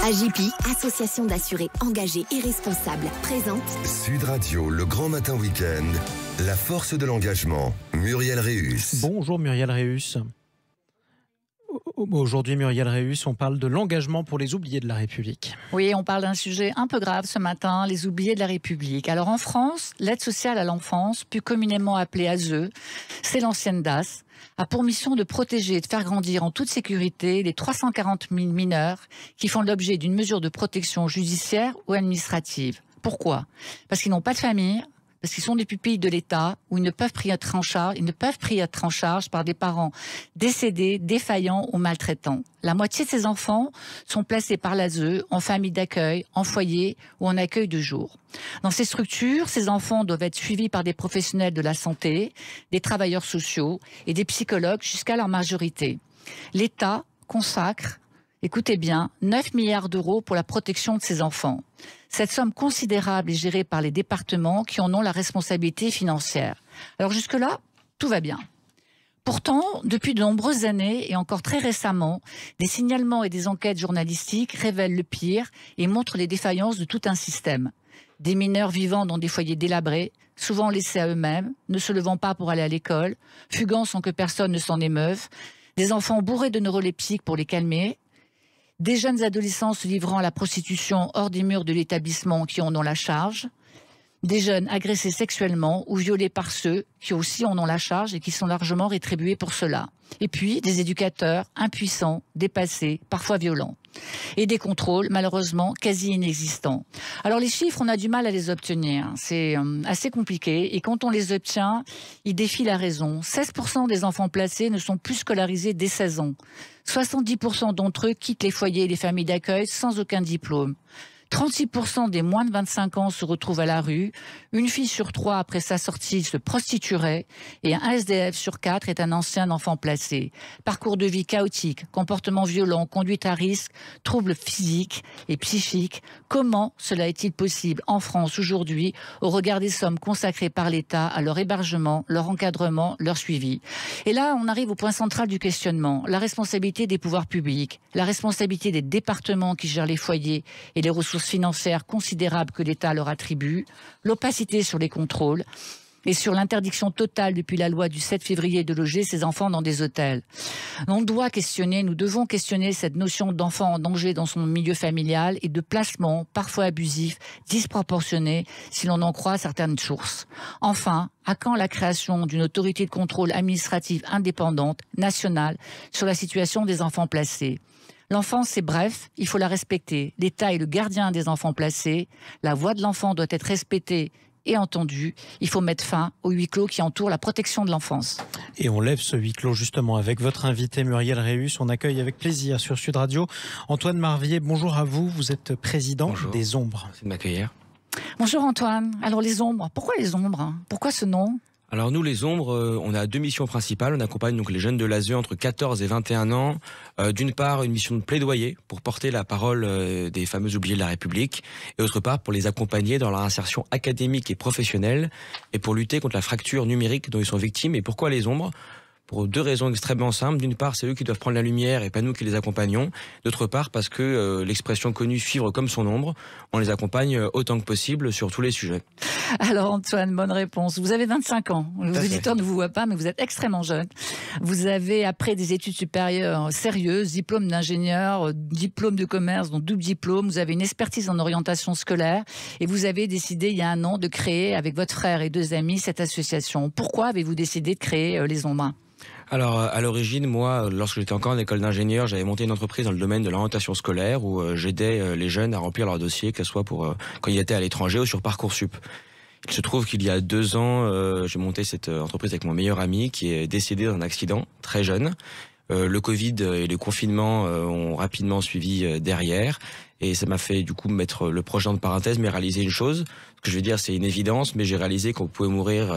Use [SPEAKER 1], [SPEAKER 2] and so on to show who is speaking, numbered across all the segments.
[SPEAKER 1] AJPI, association d'assurés engagés et responsables, présente
[SPEAKER 2] Sud Radio, le grand matin week-end, la force de l'engagement. Muriel Réus.
[SPEAKER 3] Bonjour Muriel Réus. Aujourd'hui, Muriel Réus, on parle de l'engagement pour les oubliés de la République.
[SPEAKER 4] Oui, on parle d'un sujet un peu grave ce matin, les oubliés de la République. Alors en France, l'aide sociale à l'enfance, plus communément appelée ASE, c'est l'ancienne DAS, a pour mission de protéger et de faire grandir en toute sécurité les 340 000 mineurs qui font l'objet d'une mesure de protection judiciaire ou administrative. Pourquoi ? Parce qu'ils n'ont pas de famille, parce qu'ils sont des pupilles de l'État, où ils ne peuvent plus être en charge par des parents décédés, défaillants ou maltraitants. La moitié de ces enfants sont placés par l'ASE en famille d'accueil, en foyer ou en accueil de jour. Dans ces structures, ces enfants doivent être suivis par des professionnels de la santé, des travailleurs sociaux et des psychologues jusqu'à leur majorité. L'État consacre, écoutez bien, 9 milliards d'euros pour la protection de ces enfants. Cette somme considérable est gérée par les départements qui en ont la responsabilité financière. Alors jusque-là, tout va bien. Pourtant, depuis de nombreuses années et encore très récemment, des signalements et des enquêtes journalistiques révèlent le pire et montrent les défaillances de tout un système. Des mineurs vivant dans des foyers délabrés, souvent laissés à eux-mêmes, ne se levant pas pour aller à l'école, fuguant sans que personne ne s'en émeuve, des enfants bourrés de neuroleptiques pour les calmer, des jeunes adolescents se livrant à la prostitution hors des murs de l'établissement qui en ont la charge, des jeunes agressés sexuellement ou violés par ceux qui aussi en ont la charge et qui sont largement rétribués pour cela. Et puis des éducateurs impuissants, dépassés, parfois violents. Et des contrôles, malheureusement, quasi inexistants. Alors les chiffres, on a du mal à les obtenir. C'est assez compliqué. Et quand on les obtient, ils défient la raison. 16% des enfants placés ne sont plus scolarisés dès 16 ans. 70% d'entre eux quittent les foyers et les familles d'accueil sans aucun diplôme. 36% des moins de 25 ans se retrouvent à la rue. Une fille sur 3 après sa sortie se prostituerait et un SDF sur 4 est un ancien enfant placé. Parcours de vie chaotique, comportement violent, conduite à risque, troubles physiques et psychiques. Comment cela est-il possible en France aujourd'hui au regard des sommes consacrées par l'État à leur hébergement, leur encadrement, leur suivi ? Et là, on arrive au point central du questionnement. La responsabilité des pouvoirs publics, la responsabilité des départements qui gèrent les foyers et les ressources financières considérables que l'État leur attribue, l'opacité sur les contrôles et sur l'interdiction totale depuis la loi du 7 février de loger ces enfants dans des hôtels. Nous devons questionner cette notion d'enfant en danger dans son milieu familial et de placement parfois abusif, disproportionné si l'on en croit certaines sources. Enfin, à quand la création d'une autorité de contrôle administrative indépendante, nationale, sur la situation des enfants placés ? L'enfance, c'est bref, il faut la respecter. L'État est le gardien des enfants placés. La voix de l'enfant doit être respectée et entendue. Il faut mettre fin au huis clos qui entoure la protection de l'enfance.
[SPEAKER 3] Et on lève ce huis clos justement avec votre invité Muriel Réus. On accueille avec plaisir sur Sud Radio Antoine Marvier. Bonjour à vous, vous êtes président des Ombres.
[SPEAKER 5] Merci de m'accueillir.
[SPEAKER 4] Bonjour Antoine. Alors les Ombres, pourquoi les Ombres ? Pourquoi ce nom ?
[SPEAKER 5] Alors nous, les Ombres, on a deux missions principales. On accompagne donc les jeunes de l'ASE entre 14 et 21 ans. D'une part, une mission de plaidoyer pour porter la parole des fameux oubliés de la République. Et d'autre part, pour les accompagner dans leur insertion académique et professionnelle et pour lutter contre la fracture numérique dont ils sont victimes. Et pourquoi les Ombres ? Pour deux raisons extrêmement simples. D'une part, c'est eux qui doivent prendre la lumière et pas nous qui les accompagnons. D'autre part, parce que l'expression connue « suivre comme son ombre », on les accompagne autant que possible sur tous les sujets.
[SPEAKER 4] Alors Antoine, bonne réponse. Vous avez 25 ans. Vos auditeurs ne vous voient pas, mais vous êtes extrêmement jeune. Vous avez, après des études supérieures sérieuses, diplôme d'ingénieur, diplôme de commerce, donc double diplôme, vous avez une expertise en orientation scolaire et vous avez décidé il y a un an de créer, avec votre frère et deux amis, cette association. Pourquoi avez-vous décidé de créer les Ombres ?
[SPEAKER 5] Alors, à l'origine, moi, lorsque j'étais encore en école d'ingénieur, j'avais monté une entreprise dans le domaine de l'orientation scolaire où j'aidais les jeunes à remplir leur dossier, que ce soit pour quand ils étaient à l'étranger ou sur Parcoursup. Il se trouve qu'il y a 2 ans, j'ai monté cette entreprise avec mon meilleur ami qui est décédé d'un accident très jeune. Le Covid et le confinement ont rapidement suivi derrière. Et ça m'a fait du coup mettre le projet en parenthèse, mais réaliser une chose. Ce que je veux dire, c'est une évidence, mais j'ai réalisé qu'on pouvait mourir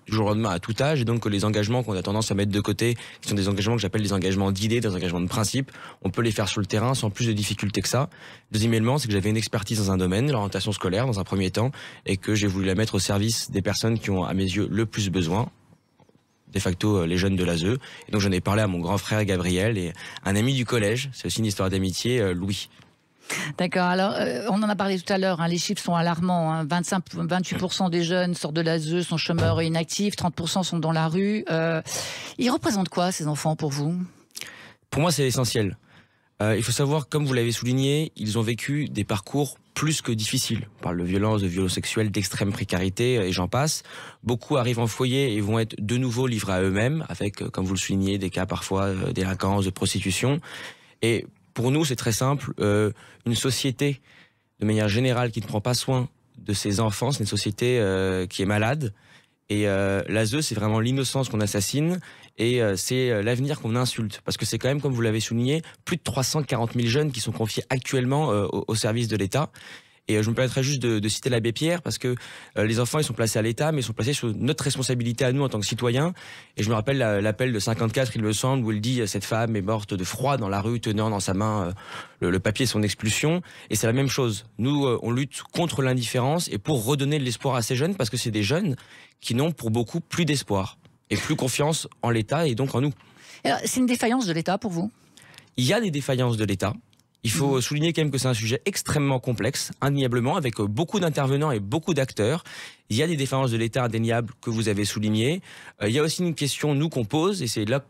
[SPEAKER 5] du jour au lendemain à tout âge, et donc que les engagements qu'on a tendance à mettre de côté, qui sont des engagements que j'appelle des engagements d'idées, des engagements de principe, on peut les faire sur le terrain sans plus de difficultés que ça. Deuxième élément, c'est que j'avais une expertise dans un domaine, l'orientation scolaire dans un premier temps, et que j'ai voulu la mettre au service des personnes qui ont à mes yeux le plus besoin. De facto les jeunes de l'ASE. Et donc j'en ai parlé à mon grand frère Gabriel et un ami du collège, c'est aussi une histoire d'amitié, Louis.
[SPEAKER 4] D'accord. Alors, on en a parlé tout à l'heure, hein, les chiffres sont alarmants. Hein. 28% des jeunes sortent de l'ASE, sont chômeurs et inactifs, 30% sont dans la rue. Ils représentent quoi, ces enfants, pour vous ?
[SPEAKER 5] Pour moi, c'est l'essentiel. Il faut savoir, comme vous l'avez souligné, ils ont vécu des parcours plus que difficiles. On parle de violences sexuelles, d'extrême précarité, et j'en passe. Beaucoup arrivent en foyer et vont être de nouveau livrés à eux-mêmes, avec, comme vous le soulignez, des cas parfois de délinquance, de prostitution. Et pour nous, c'est très simple. Une société, de manière générale, qui ne prend pas soin de ses enfants, c'est une société qui est malade. Et l'ASE, c'est vraiment l'innocence qu'on assassine et c'est l'avenir qu'on insulte. Parce que c'est quand même, comme vous l'avez souligné, plus de 340 000 jeunes qui sont confiés actuellement au service de l'État. Et je me permettrai juste de citer l'abbé Pierre, parce que les enfants, ils sont placés à l'État, mais ils sont placés sur notre responsabilité à nous en tant que citoyens. Et je me rappelle l'appel de 54, il me semble, où il dit « Cette femme est morte de froid dans la rue, tenant dans sa main le papier de son expulsion ». Et c'est la même chose. Nous, on lutte contre l'indifférence et pour redonner de l'espoir à ces jeunes, parce que c'est des jeunes qui n'ont pour beaucoup plus d'espoir et plus confiance en l'État et donc en nous.
[SPEAKER 4] C'est une défaillance de l'État pour vous ?
[SPEAKER 5] Il y a des défaillances de l'État. Il faut souligner quand même que c'est un sujet extrêmement complexe, indéniablement, avec beaucoup d'intervenants et beaucoup d'acteurs. Il y a des défaillances de l'État indéniables que vous avez soulignées. Il y a aussi une question, nous, qu'on pose, et c'est là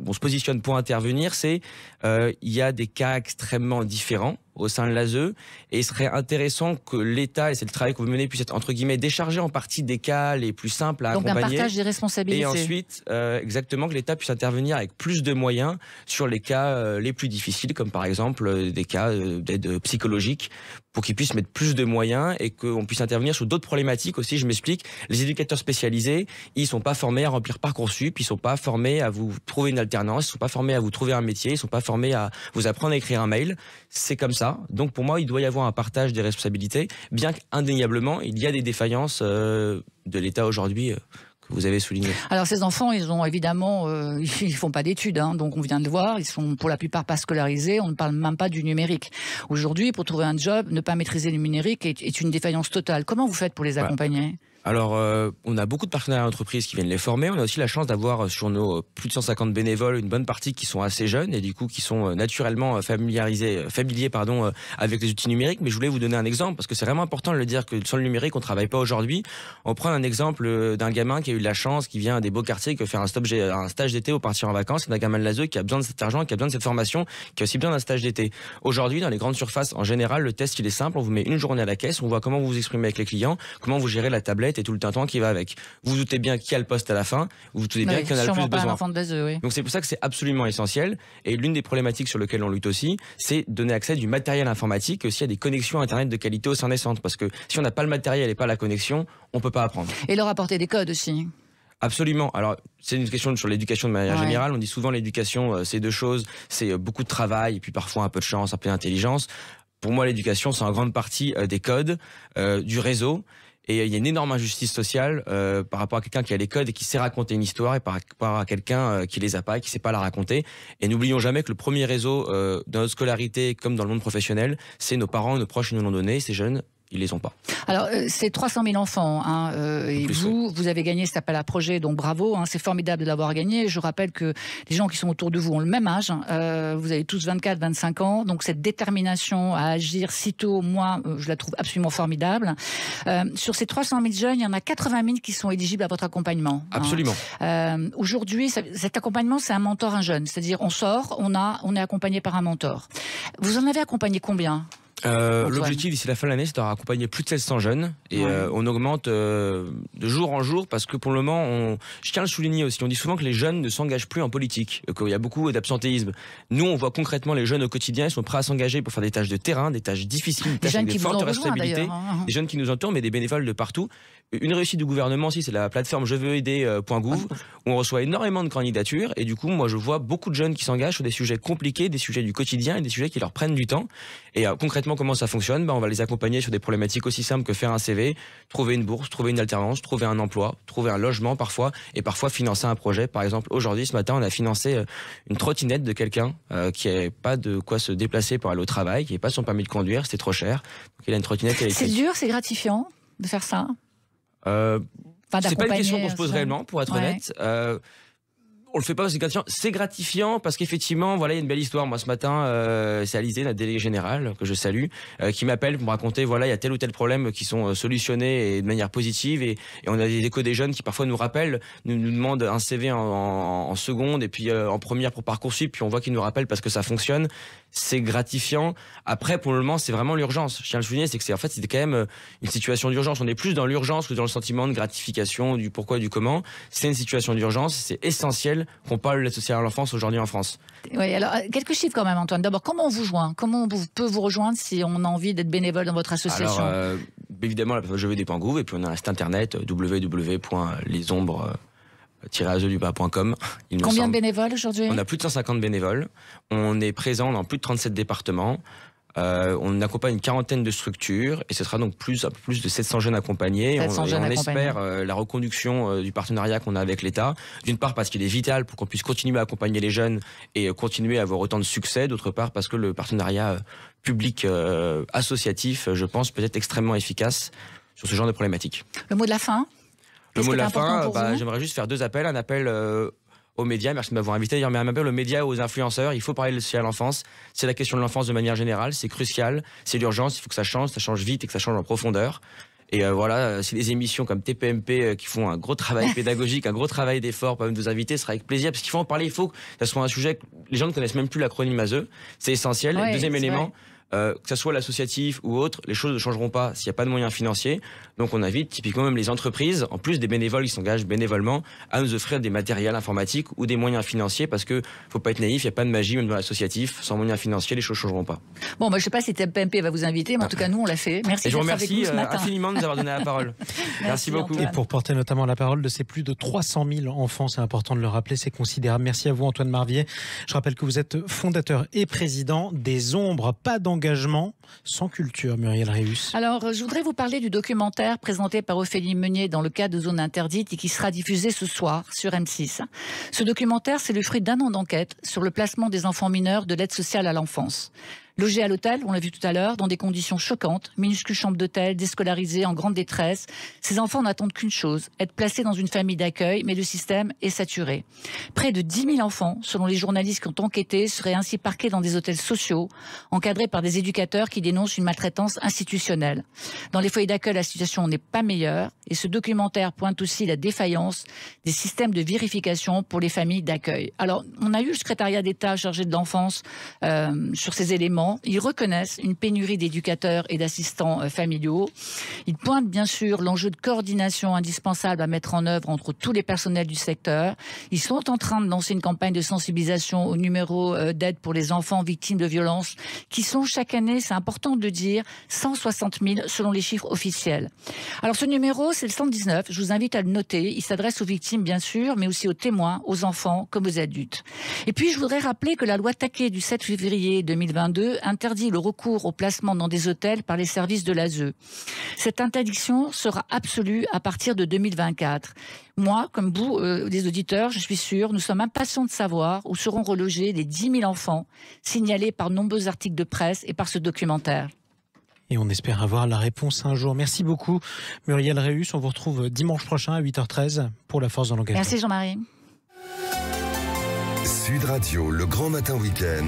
[SPEAKER 5] on se positionne pour intervenir, c'est il y a des cas extrêmement différents au sein de l'ASE et il serait intéressant que l'État, et c'est le travail que vous menez, puisse être entre guillemets déchargé en partie des cas les plus simples à accompagner.
[SPEAKER 4] Donc un partage des responsabilités.
[SPEAKER 5] Et ensuite, exactement, que l'État puisse intervenir avec plus de moyens sur les cas les plus difficiles, comme par exemple des cas d'aide psychologique, pour qu'ils puissent mettre plus de moyens et qu'on puisse intervenir sur d'autres problématiques aussi. Je m'explique. Les éducateurs spécialisés, ils sont pas formés à remplir Parcoursup, ils sont pas formés à vous trouver une alternance, ils sont pas formés à vous trouver un métier, ils sont pas formés à vous apprendre à écrire un mail. C'est comme ça. Donc pour moi, il doit y avoir un partage des responsabilités, bien qu'indéniablement, il y a des défaillances de l'État aujourd'hui que vous avez souligné.
[SPEAKER 4] Alors ces enfants, ils ont évidemment, ils font pas d'études, hein, donc on vient de le voir, ils sont pour la plupart pas scolarisés, on ne parle même pas du numérique. Aujourd'hui, pour trouver un job, ne pas maîtriser le numérique est une défaillance totale. Comment vous faites pour les accompagner ?
[SPEAKER 5] Alors, on a beaucoup de partenaires d'entreprises qui viennent les former. On a aussi la chance d'avoir sur nos plus de 150 bénévoles une bonne partie qui sont assez jeunes et du coup qui sont naturellement familiers avec les outils numériques. Mais je voulais vous donner un exemple parce que c'est vraiment important de le dire que sur le numérique, on travaille pas aujourd'hui. On prend un exemple d'un gamin qui a eu de la chance, qui vient des beaux quartiers, qui veut faire un stage d'été ou partir en vacances, et d'un gamin de l'ASE qui a besoin de cet argent, qui a besoin de cette formation, qui a aussi besoin d'un stage d'été. Aujourd'hui, dans les grandes surfaces, en général, le test il est simple. On vous met une journée à la caisse, on voit comment vous vous exprimez avec les clients, comment vous gérez la tablette et tout le temps qui va avec. Vous vous doutez bien qui a le poste à la fin, vous vous doutez bien qu'il y en a le plus besoin.
[SPEAKER 4] Oui.
[SPEAKER 5] Donc c'est pour ça que c'est absolument essentiel. Et l'une des problématiques sur lesquelles on lutte aussi, c'est donner accès à du matériel informatique, aussi à des connexions Internet de qualité au sein des centres. Parce que si on n'a pas le matériel et pas la connexion, on peut pas apprendre. Et
[SPEAKER 4] leur apporter des codes aussi.
[SPEAKER 5] Absolument. Alors, c'est une question sur l'éducation de manière générale. On dit souvent l'éducation, c'est deux choses. C'est beaucoup de travail et puis parfois un peu de chance, un peu d'intelligence. Pour moi, l'éducation, c'est en grande partie des codes, du réseau. Et il y a une énorme injustice sociale par rapport à quelqu'un qui a les codes et qui sait raconter une histoire et par rapport à quelqu'un qui les a pas et qui sait pas la raconter. Et n'oublions jamais que le premier réseau dans notre scolarité comme dans le monde professionnel, c'est nos parents, nos proches qui nous l'ont donné. Ces jeunes, ils les ont pas.
[SPEAKER 4] Alors, c'est 300 000 enfants, hein, et vous avez gagné cet appel à projet, donc bravo, hein, c'est formidable de l'avoir gagné. Je rappelle que les gens qui sont autour de vous ont le même âge, vous avez tous 24, 25 ans, donc cette détermination à agir si tôt, moi, je la trouve absolument formidable. Sur ces 300 000 jeunes, il y en a 80 000 qui sont éligibles à votre accompagnement.
[SPEAKER 5] Absolument.
[SPEAKER 4] Hein. Aujourd'hui, cet accompagnement, c'est un mentor, un jeune, c'est-à-dire on sort, on est accompagné par un mentor. Vous en avez accompagné combien ?
[SPEAKER 5] L'objectif d'ici la fin de l'année, c'est d'accompagner plus de 700 jeunes et on augmente de jour en jour parce que pour le moment, je tiens à le souligner aussi, on dit souvent que les jeunes ne s'engagent plus en politique, qu'il y a beaucoup d'absentéisme. Nous, on voit concrètement les jeunes au quotidien, ils sont prêts à s'engager pour faire des tâches de terrain, des tâches difficiles, des tâches avec des fortes responsabilités, des jeunes qui nous entourent, mais des bénévoles de partout. Une réussite du gouvernement aussi, c'est la plateforme jeveuxaider.gouv où on reçoit énormément de candidatures et du coup, moi, je vois beaucoup de jeunes qui s'engagent sur des sujets compliqués, des sujets du quotidien et des sujets qui leur prennent du temps. Et concrètement, comment ça fonctionne ? On va les accompagner sur des problématiques aussi simples que faire un CV, trouver une bourse, trouver une alternance, trouver un emploi, trouver un logement parfois, et parfois financer un projet. Par exemple, aujourd'hui, ce matin, on a financé une trottinette de quelqu'un qui n'avait pas de quoi se déplacer pour aller au travail, qui n'avait pas son permis de conduire, c'était trop cher. Donc il a une trottinette électrique.
[SPEAKER 4] C'est dur, c'est gratifiant de faire ça
[SPEAKER 5] c'est pas une question qu'on se pose réellement, pour être honnête. On le fait pas parce que c'est gratifiant parce qu'effectivement, voilà, il y a une belle histoire. Moi, ce matin, c'est Alizé, la déléguée générale, que je salue, qui m'appelle pour me raconter, voilà, il y a tel ou tel problème qui sont solutionnés et de manière positive. Et on a des échos des jeunes qui parfois nous rappellent, nous demandent un CV en seconde et puis en première pour Parcoursup, puis on voit qu'ils nous rappellent parce que ça fonctionne. C'est gratifiant. Après, pour le moment, c'est vraiment l'urgence. Je tiens à le souligner, c'est que c'était quand même une situation d'urgence. On est plus dans l'urgence que dans le sentiment de gratification, du pourquoi et du comment. C'est une situation d'urgence. C'est essentiel qu'on parle de l'aide sociale à l'enfance aujourd'hui en France.
[SPEAKER 4] Oui, alors quelques chiffres quand même, Antoine. D'abord, comment on vous joint? Comment on peut vous rejoindre si on a envie d'être bénévole dans votre association?
[SPEAKER 5] Alors, évidemment, la page jevdépangouv, et puis on a un site internet www.lesombres-azeduba.com.
[SPEAKER 4] Combien de bénévoles aujourd'hui?
[SPEAKER 5] On a plus de 150 bénévoles. On est présent dans plus de 37 départements. On accompagne une quarantaine de structures et ce sera donc plus de 700 jeunes accompagnés. On espère la reconduction du partenariat qu'on a avec l'État. D'une part parce qu'il est vital pour qu'on puisse continuer à accompagner les jeunes et continuer à avoir autant de succès. D'autre part parce que le partenariat public associatif, je pense, peut être extrêmement efficace sur ce genre de problématiques.
[SPEAKER 4] Le mot de la fin?
[SPEAKER 5] Le mot de la fin, j'aimerais juste faire deux appels. Un appel aux médias, merci de m'avoir invité. Mais un appel aux médias et aux influenceurs. Il faut parler de social à l'enfance. C'est la question de l'enfance de manière générale. C'est crucial. C'est l'urgence. Il faut que ça change vite et que ça change en profondeur. Et voilà, si les émissions comme TPMP qui font un gros travail pédagogique, un gros travail d'effort, peuvent nous inviter, ce sera avec plaisir. Parce qu'il faut en parler. Il faut que ça soit un sujet que les gens ne connaissent même plus l'acronyme ASE. C'est essentiel.
[SPEAKER 4] Ouais,
[SPEAKER 5] deuxième élément. Que ça soit l'associatif ou autre, les choses ne changeront pas s'il n'y a pas de moyens financiers. Donc on invite typiquement même les entreprises, en plus des bénévoles qui s'engagent bénévolement, à nous offrir des matériels informatiques ou des moyens financiers parce que faut pas être naïf, il n'y a pas de magie même dans l'associatif. Sans moyens financiers, les choses ne changeront pas.
[SPEAKER 4] Bon, je ne sais pas si TPMP va vous inviter, mais en tout cas nous on l'a fait. Merci.
[SPEAKER 5] Et je vous remercie infiniment de nous avoir donné la parole. Merci beaucoup.
[SPEAKER 4] Antoine.
[SPEAKER 3] Et pour porter notamment la parole de ces plus de 300 000 enfants, c'est important de le rappeler, c'est considérable. Merci à vous Antoine Marvier. Je rappelle que vous êtes fondateur et président des Ombres, pas d'engagement sans culture, Muriel Réus.
[SPEAKER 4] Alors, je voudrais vous parler du documentaire présenté par Ophélie Meunier dans le cadre de Zone Interdite et qui sera diffusé ce soir sur M6. Ce documentaire, c'est le fruit d'un an d'enquête sur le placement des enfants mineurs de l'aide sociale à l'enfance. Logés à l'hôtel, on l'a vu tout à l'heure, dans des conditions choquantes, minuscules chambres d'hôtel, déscolarisés, en grande détresse. Ces enfants n'attendent qu'une chose, être placés dans une famille d'accueil, mais le système est saturé. Près de 10 000 enfants, selon les journalistes qui ont enquêté, seraient ainsi parqués dans des hôtels sociaux, encadrés par des éducateurs qui dénoncent une maltraitance institutionnelle. Dans les foyers d'accueil, la situation n'est pas meilleure, et ce documentaire pointe aussi la défaillance des systèmes de vérification pour les familles d'accueil. Alors, on a eu le secrétariat d'État chargé de l'enfance sur ces éléments. Ils reconnaissent une pénurie d'éducateurs et d'assistants familiaux. Ils pointent bien sûr l'enjeu de coordination indispensable à mettre en œuvre entre tous les personnels du secteur. Ils sont en train de lancer une campagne de sensibilisation au numéro d'aide pour les enfants victimes de violences qui sont chaque année, c'est important de le dire, 160 000 selon les chiffres officiels. Alors ce numéro, c'est le 119. Je vous invite à le noter. Il s'adresse aux victimes bien sûr, mais aussi aux témoins, aux enfants comme aux adultes. Et puis je voudrais rappeler que la loi Taquet du 7 février 2022 interdit le recours au placement dans des hôtels par les services de l'ASE. Cette interdiction sera absolue à partir de 2024. Moi, comme vous, les auditeurs, je suis sûre, nous sommes impatients de savoir où seront relogés les 10 000 enfants signalés par nombreux articles de presse et par ce documentaire.
[SPEAKER 3] Et on espère avoir la réponse un jour. Merci beaucoup Muriel Réus. On vous retrouve dimanche prochain à 8h13 pour La Force de l'engagement.
[SPEAKER 4] Merci Jean-Marie.
[SPEAKER 2] Sud Radio, le grand matin week-end,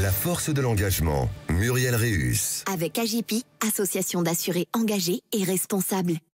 [SPEAKER 2] la force de l'engagement, Muriel Réus.
[SPEAKER 1] Avec AGPI, association d'assurés engagés et responsables.